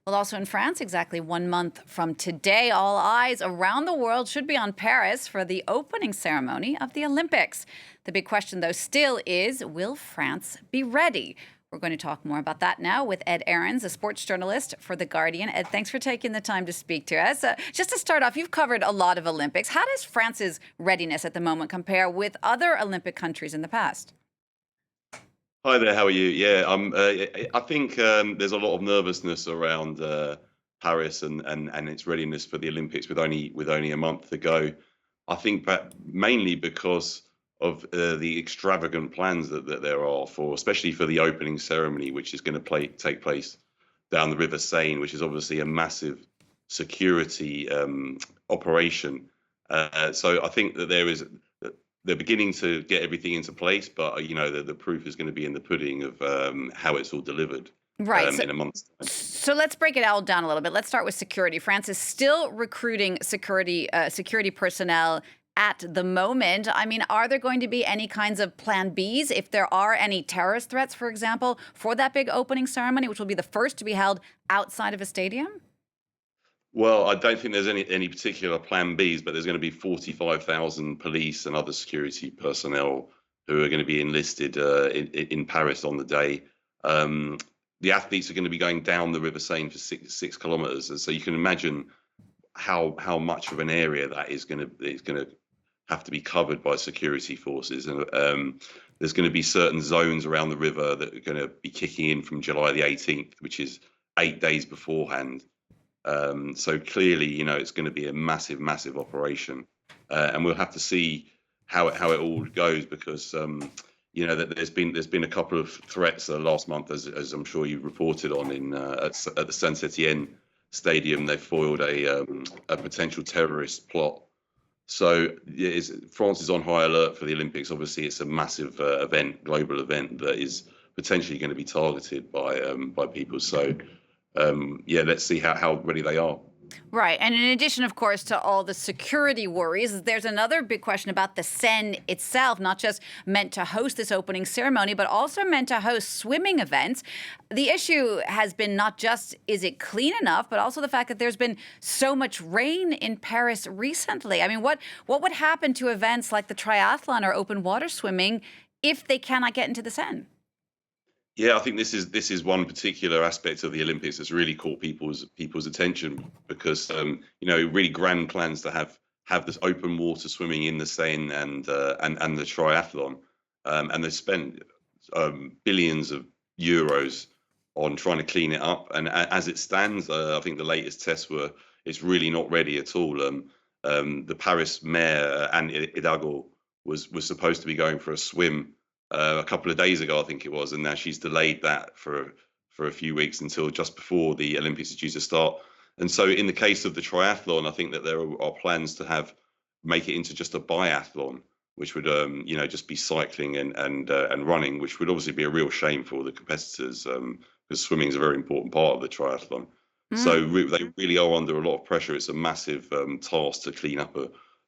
Well, also in France, exactly 1 month from today, all eyes around the world should be on Paris for the opening ceremony of the Olympics. The big question, though, still is, will France be ready? We're going to talk more about that now with Ed Aarons, a sports journalist for The Guardian. Ed, thanks for taking the time to speak to us. Just to start off, you've covered a lot of Olympics. How does France's readiness at the moment compare with other Olympic countries in the past? Hi there, how are you? Yeah, I think there's a lot of nervousness around Paris and its readiness for the Olympics with only a month to go. I think that mainly because of the extravagant plans that there are for, especially for the opening ceremony, which is going to take place down the River Seine, which is obviously a massive security operation. So I think that they're beginning to get everything into place, but the proof is going to be in the pudding of how it's all delivered Right. So, in a month's time. so let's break it all down a little bit. Let's start with security. France is still recruiting security personnel at the moment. I mean, are there going to be any kinds of plan Bs if there are any terrorist threats, for example, for that big opening ceremony, which will be the first to be held outside of a stadium? Well, I don't think there's any particular plan Bs, but there's going to be 45,000 police and other security personnel who are going to be enlisted in Paris on the day. Um, the athletes are going to be going down the River Seine for six kilometers, and so you can imagine how much of an area that is going to have to be covered by security forces. And there's going to be certain zones around the river that are going to be kicking in from July the 18th, which is 8 days beforehand. So clearly, it's going to be a massive, massive operation, and we'll have to see how it all goes because that there's been a couple of threats last month, as I'm sure you reported on at the Saint Etienne stadium. They foiled a potential terrorist plot. So France is on high alert for the Olympics. Obviously, it's a massive global event that is potentially going to be targeted by people. So yeah, let's see how ready they are. Right. And in addition, of course, to all the security worries, there's another big question about the Seine itself, not just meant to host this opening ceremony, but also meant to host swimming events. The issue has been not just is it clean enough, but also the fact that there's been so much rain in Paris recently. I mean, what would happen to events like the triathlon or open water swimming if they cannot get into the Seine? Yeah, I think this is one particular aspect of the Olympics that's really caught people's attention because really grand plans to have this open water swimming in the Seine and the triathlon, and they spent billions of euros on trying to clean it up. And as it stands, I think the latest tests were it's really not ready at all. The Paris mayor Anne Hidalgo was supposed to be going for a swim a couple of days ago, I think it was, and now she's delayed that for a few weeks until just before the Olympics is due to start. And so, in the case of the triathlon, I think that there are plans to make it into just a biathlon, which would just be cycling and running, which would obviously be a real shame for the competitors because swimming is a very important part of the triathlon. So they really are under a lot of pressure. It's a massive task to clean up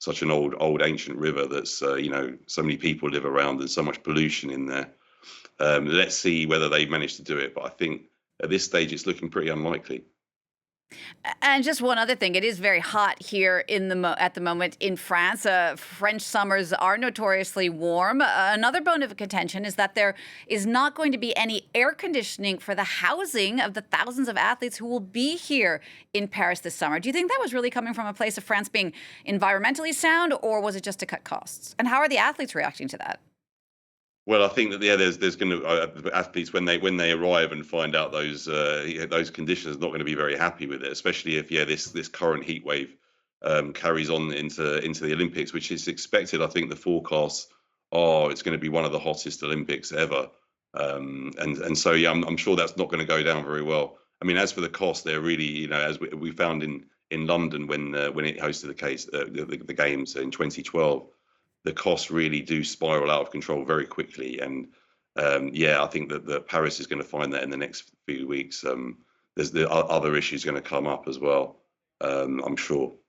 such an old ancient river that's so many people live around and so much pollution in there. Let's see whether they manage to do it, but I think at this stage it's looking pretty unlikely. And just one other thing, it is very hot here at the moment in France. French summers are notoriously warm. Another bone of contention is that there is not going to be any air conditioning for the housing of the thousands of athletes who will be here in Paris this summer. Do you think that was really coming from a place of France being environmentally sound, or was it just to cut costs? And how are the athletes reacting to that? Well, I think that there's going to athletes when they arrive and find out those conditions, not going to be very happy with it, especially if this current heat wave carries on into the Olympics, which is expected. I think the forecasts are it's going to be one of the hottest Olympics ever, and so yeah, I'm sure that's not going to go down very well. I mean, as for the cost, they're really as we found in London when it hosted the games in 2012, the costs really do spiral out of control very quickly. And yeah, I think that Paris is going to find that in the next few weeks. There's the other issues going to come up as well, I'm sure.